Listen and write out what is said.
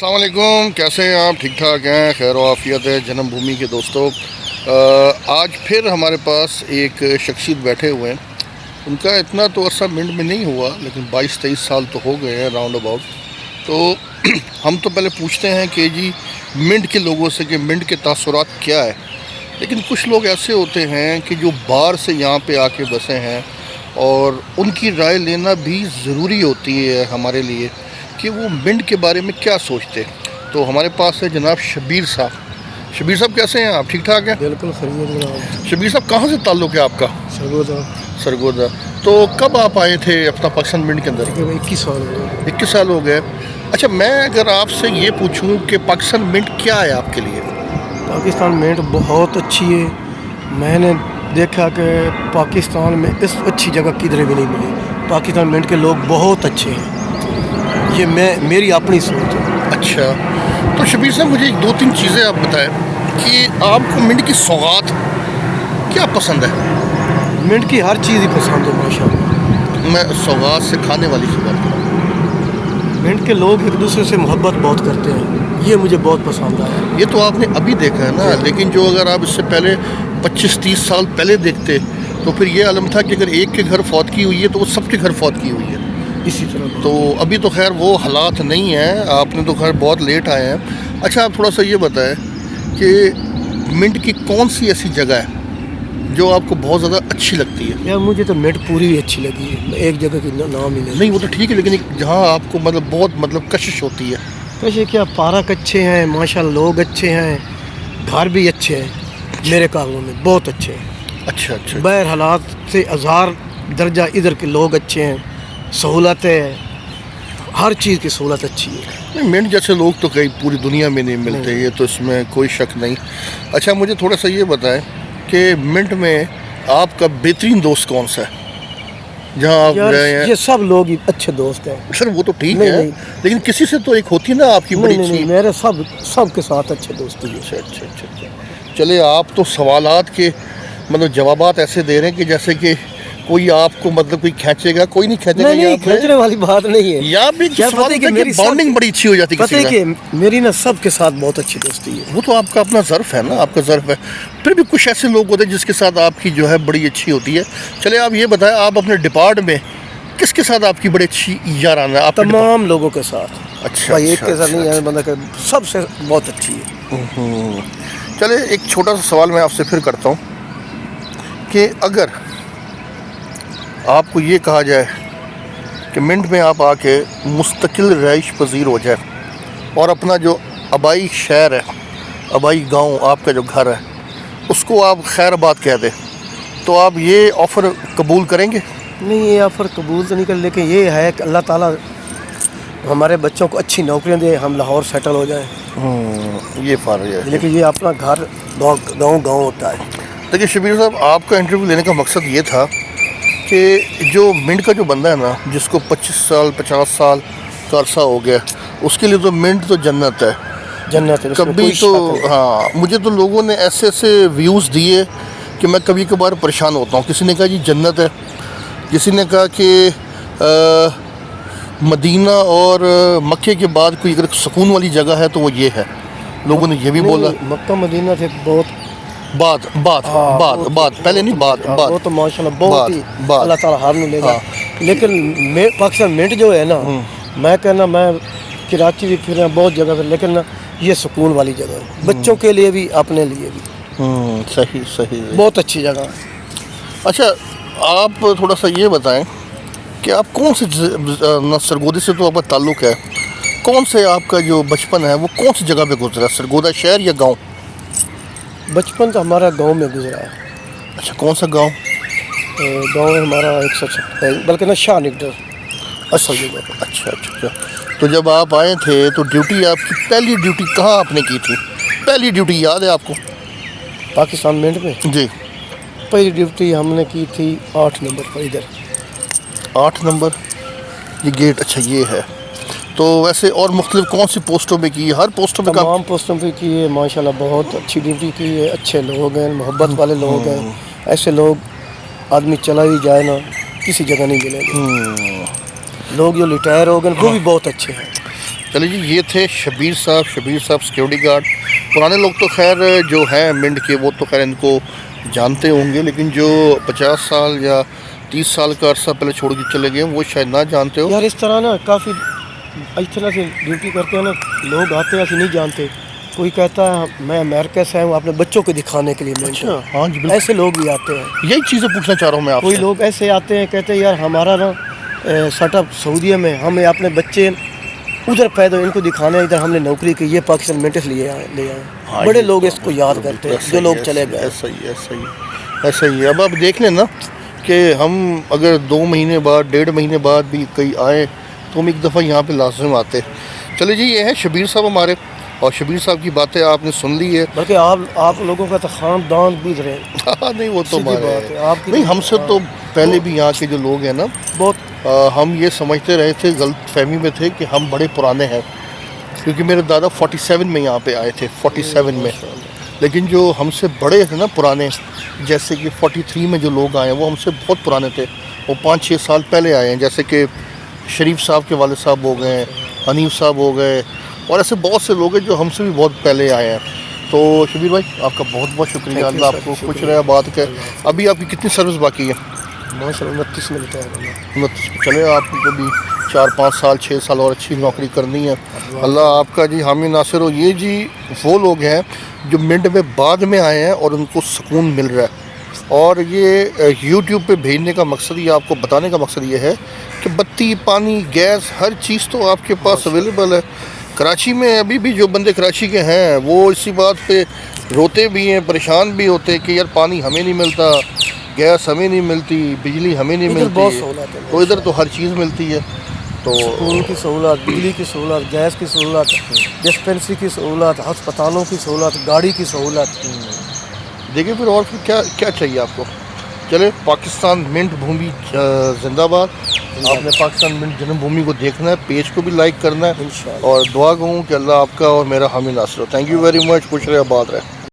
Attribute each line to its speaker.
Speaker 1: अस्सलाम वालेकुम, कैसे हैं आप? ठीक ठाक हैं? खैर व आफियत है जन्म भूमि के दोस्तों। आज फिर हमारे पास एक शख्सियत बैठे हुए हैं। उनका इतना तो अरसा मिंट में नहीं हुआ, लेकिन 22-23 साल तो हो गए हैं राउंड अबाउट। तो हम तो पहले पूछते हैं कि जी मिंट के लोगों से कि मिंट के तासुरात क्या है। लेकिन कुछ लोग ऐसे होते हैं कि जो बाहर से यहाँ पे आके बसे हैं, और उनकी राय लेना भी ज़रूरी होती है हमारे लिए कि वो मिंट के बारे में क्या सोचते हैं। तो हमारे पास है जनाब शबीर साहब। शबीर साहब कैसे हैं आप? ठीक ठाक हैं?
Speaker 2: बिल्कुल खैरियत जनाब।
Speaker 1: शबीर साहब कहाँ से ताल्लुक़ है आपका? सरगोदा। तो कब आप आए थे अपना पाकिस्तान मिंट के अंदर?
Speaker 2: 21 साल हो गए।
Speaker 1: 21 साल हो गए। अच्छा, मैं अगर आपसे ये पूछूं कि पाकिस्तान मिंट क्या है आपके लिए?
Speaker 2: पाकिस्तान मिंट बहुत अच्छी है। मैंने देखा कि पाकिस्तान में इस अच्छी जगह किधर भी नहीं मिली। पाकिस्तान मिंट के लोग बहुत अच्छे हैं, ये मेरी अपनी सोच है।
Speaker 1: अच्छा, तो शबीर साहब मुझे 2-3 चीज़ें आप बताएं कि आपको मिंट की सौगात क्या पसंद है?
Speaker 2: मिंट की हर चीज़ ही पसंद है माशाल्लाह।
Speaker 1: मैं सौगात से खाने वाली की बात कर रहा हूँ।
Speaker 2: मिंट के लोग एक दूसरे से मोहब्बत बहुत करते हैं, ये मुझे बहुत पसंद आया।
Speaker 1: ये तो आपने अभी देखा है ना, लेकिन जो अगर आप इससे पहले 25-30 साल पहले देखते तो फिर ये आलम था कि अगर एक के घर फौत की हुई है तो वो सबके घर फौत की हुई है।
Speaker 2: इसी तरह
Speaker 1: तो अभी तो खैर वो हालात नहीं हैं, आपने तो खैर बहुत लेट आए हैं। अच्छा, आप थोड़ा सा ये बताएं कि मिंट की कौन सी ऐसी जगह है जो आपको बहुत ज़्यादा अच्छी लगती है?
Speaker 2: यार मुझे तो मिंट पूरी ही अच्छी लगी है, एक जगह की नाम ही
Speaker 1: नहीं, वो तो ठीक है, लेकिन एक जहाँ आपको मतलब बहुत कशिश होती है।
Speaker 2: वैसे क्या पार्क अच्छे हैं माशाल्लाह, लोग अच्छे हैं, घर भी अच्छे हैं मेरे कागों में, बहुत अच्छे हैं।
Speaker 1: अच्छा।
Speaker 2: बैर हालात से हज़ार दर्जा इधर के लोग अच्छे हैं, सहूलत है, हर चीज़ की सहूलत अच्छी है।
Speaker 1: नहीं, मिंट जैसे लोग तो कहीं पूरी दुनिया में नहीं मिलते, ये तो इसमें कोई शक नहीं। अच्छा, मुझे थोड़ा सा ये बताएं कि मिंट में आपका बेहतरीन दोस्त कौन सा है जहाँ आप गए हैं?
Speaker 2: ये सब लोग ही अच्छे दोस्त हैं
Speaker 1: सर, वो तो ठीक
Speaker 2: नहीं,
Speaker 1: है
Speaker 2: नहीं।
Speaker 1: लेकिन किसी से तो एक होती है ना आपकी बड़ी
Speaker 2: नहीं,
Speaker 1: अच्छी।
Speaker 2: मेरे सब के साथ अच्छे दोस्ती है।
Speaker 1: अच्छा। चले, आप तो सवालात के मतलब जवाबात ऐसे दे रहे हैं कि जैसे कि कोई आपको मतलब कोई खींचेगा, कोई नहीं खींचेगा।
Speaker 2: नहीं, खींचने वाली बात नहीं है।
Speaker 1: या भी
Speaker 2: क्या पता है कि मेरी
Speaker 1: बॉन्डिंग बड़ी अच्छी हो जाती है।
Speaker 2: पता है कि मेरी ना सबके साथ बहुत अच्छी दोस्ती है।
Speaker 1: वो तो आपका अपना ज़र्फ है ना, आपका ज़र्फ है। फिर भी कुछ ऐसे लोग होते हैं जिसके साथ आपकी जो है बड़ी अच्छी होती है। चले, आप ये बताएं, आप अपने डिपार्ट में किसके साथ आपकी बड़ी अच्छी याराना है? आप
Speaker 2: तमाम लोगों के साथ।
Speaker 1: अच्छा,
Speaker 2: भाई एक के साथ नहीं है, मतलब सबसे बहुत अच्छी है।
Speaker 1: चले, एक छोटा सा सवाल मैं आपसे फिर करता हूँ कि अगर आपको ये कहा जाए कि मिंट में आप आके मुस्तकिल रहाइश पजीर हो जाए और अपना जो आबाई शहर है, आबाई गांव, आपका जो घर है, उसको आप खैराबाद कह दें, तो आप ये ऑफ़र कबूल करेंगे?
Speaker 2: नहीं, ये ऑफ़र कबूल तो नहीं कर, लेकिन ये है कि अल्लाह ताला हमारे बच्चों को अच्छी नौकरियां दे, हम लाहौर सेटल हो जाएं।
Speaker 1: ये फ़र्क है।
Speaker 2: लेकिन ये अपना घर गाँव होता है।
Speaker 1: देखिए शबीर साहब, आपका इंटरव्यू लेने का मकसद ये था कि जो मिंट का जो बंदा है ना, जिसको 25 साल 50 साल का अरसा हो गया, उसके लिए तो मिंट तो जन्नत है।
Speaker 2: जन्नत है
Speaker 1: कभी तो हाँ, मुझे तो लोगों ने ऐसे व्यूज़ दिए कि मैं कभी कभार परेशान होता हूँ। किसी ने कहा जी जन्नत है, किसी ने कहा कि मदीना और मक्के के बाद कोई अगर सुकून वाली जगह है तो वो ये है। लोगों ने ये भी बोला।
Speaker 2: मक्का मदीना से बहुत
Speaker 1: बात पहले नहीं, बात
Speaker 2: वो तो माशाल्लाह बहुत ही अल्लाह ताला हार नहीं लेगा। लेकिन पाकिस्तान मिंट जो है ना, मैं कहना, मैं कराची भी फिर बहुत जगह पर, लेकिन ना ये सुकून वाली जगह है, बच्चों के लिए भी अपने लिए भी।
Speaker 1: सही
Speaker 2: बहुत अच्छी जगह है।
Speaker 1: अच्छा, आप थोड़ा सा ये बताएं कि आप कौन से सरगोदा से तो आपका ताल्लुक़ है, कौन से आपका जो बचपन है वो कौन सी जगह पे गुजरा? सरगोदा शहर या गांव?
Speaker 2: बचपन तो हमारा गांव में गुजरा है।
Speaker 1: अच्छा, कौन सा गांव?
Speaker 2: गांव है हमारा 156, बल्कि ना शाह निकटर असल जगह।
Speaker 1: अच्छा। तो जब आप आए थे तो ड्यूटी, आपकी पहली ड्यूटी कहाँ आपने की थी? पहली ड्यूटी याद है आपको?
Speaker 2: पाकिस्तान मिंट में
Speaker 1: जी,
Speaker 2: पहली ड्यूटी हमने की थी 8 नंबर पर, इधर
Speaker 1: 8 नंबर ये गेट। अच्छा, ये है। तो वैसे और मुख्तलिफ कौन सी पोस्टों पे की? हर पोस्टों पे?
Speaker 2: तमाम पोस्टों पे की है माशाल्लाह, बहुत अच्छी ड्यूटी की है। अच्छे लोग हैं, मोहब्बत वाले लोग हैं। ऐसे लोग आदमी चला ही जाए ना, किसी जगह नहीं मिलेंगे। लोग जो रिटायर हो गए वो भी बहुत अच्छे हैं।
Speaker 1: چلے جی، یہ تھے شبیر صاحب سیکورٹی گارڈ. پرانے لوگ تو خیر جو ہیں منڈ کے وہ تو خیر ان کو جانتے ہوں گے، لیکن جو 50 سال یا 30 سال کا عرصہ پہلے چھوڑ کے چلے گئے وہ شاید نہ جانتے ہو.
Speaker 2: یار اس طرح نا کافی اس طرح سے ڈیوٹی کرتے ہیں نا، لوگ آتے ہیں ایسے نہیں جانتے. کوئی کہتا ہے میں امریکہ سے ہوں اپنے بچوں کو دکھانے کے لیے منٹ.
Speaker 1: اچھا، ہاں جی بالکل.
Speaker 2: ایسے لوگ بھی آتے ہیں.
Speaker 1: یہی چیزیں پوچھنا چاہ رہا ہوں میں آپ
Speaker 2: کوئی
Speaker 1: سے.
Speaker 2: لوگ ایسے آتے ہیں کہتے ہیں یار ہمارا نا سیٹ اپ سعودیہ میں، ہمیں اپنے بچے ادھر پیدا ان کو دکھانا ہے، ادھر ہم نے نوکری کی، یہ پاکستان منٹس لے آئے. بڑے لوگ اس کو یاد کرتے ہیں جو لوگ چلے گئے.
Speaker 1: ایسا ہی ہے. اب آپ دیکھ لیں نا کہ ہم اگر 2 مہینے بعد 1.5 مہینے بعد بھی کہیں آئیں تو ہم ایک دفعہ یہاں پہ لازم آتے. چلے جی، یہ ہے شبیر صاحب ہمارے، اور شبیر صاحب کی باتیں آپ نے سن لی ہے.
Speaker 2: بلکہ آپ لوگوں کا تو خاندان بھی رہے.
Speaker 1: نہیں وہ تو
Speaker 2: بات ہے آپ کی.
Speaker 1: نہیں، ہم سے تو پہلے بھی یہاں کے جو لوگ ہیں نا
Speaker 2: بہت
Speaker 1: ہم یہ سمجھتے رہے تھے، غلط فہمی میں تھے کہ ہم بڑے پرانے ہیں، کیونکہ میرے دادا 47 میں یہاں پہ آئے تھے، 47 میں. لیکن جو ہم سے بڑے تھے نا پرانے، جیسے کہ 43 میں جو لوگ آئے ہیں وہ ہم سے بہت پرانے تھے. وہ 5-6 سال پہلے آئے ہیں، جیسے کہ شریف صاحب کے والد صاحب ہو گئے، حنیف صاحب ہو گئے، اور ایسے بہت سے لوگ ہیں جو ہم سے بھی بہت پہلے آئے ہیں. تو شبیر بھائی آپ کا بہت بہت شکریہ. اللہ آپ کو خوش رہے بات کر. ابھی آپ کی کتنی سروس باقی ہے؟
Speaker 2: ماشاء اللہ 29 میں لکھا ہے.
Speaker 1: 29. چلے آپ کو بھی 4-5 سال 6 سال اور اچھی نوکری کرنی ہے. اللہ آپ کا جی حامی ناصر ہو. یہ جی وہ لوگ ہیں جو منڈ میں بعد میں آئے ہیں اور ان کو سکون مل رہا ہے. اور یہ یوٹیوب پہ بھیجنے کا مقصد، یہ آپ کو بتانے کا مقصد یہ ہے کہ بتی، پانی، گیس، ہر چیز تو آپ کے پاس اویلیبل ہے. کراچی میں ابھی بھی جو بندے کراچی کے ہیں وہ اسی بات پہ روتے بھی ہیں، پریشان بھی ہوتے ہیں کہ یار پانی ہمیں نہیں ملتا، گیس ہمیں نہیں ملتی، بجلی ہمیں نہیں ملتی. تو ادھر تو ہر چیز ملتی ہے. تو
Speaker 2: اسکول کی سہولت، بجلی کی سہولت، گیس کی سہولت، ڈسپنسری کی سہولت، ہسپتالوں کی سہولت، گاڑی کی سہولت.
Speaker 1: دیکھیں پھر اور پھر کیا چاہیے آپ کو. چلے، پاکستان منٹ بھومی زندہ باد. آپ نے پاکستان منٹ جنم بھومی کو دیکھنا ہے، پیج کو بھی لائک کرنا ہے، اور دعا گوں کہ اللہ آپ کا اور میرا حامی ناصر ہو. Thank you very much. خوش رہے، آباد رہے.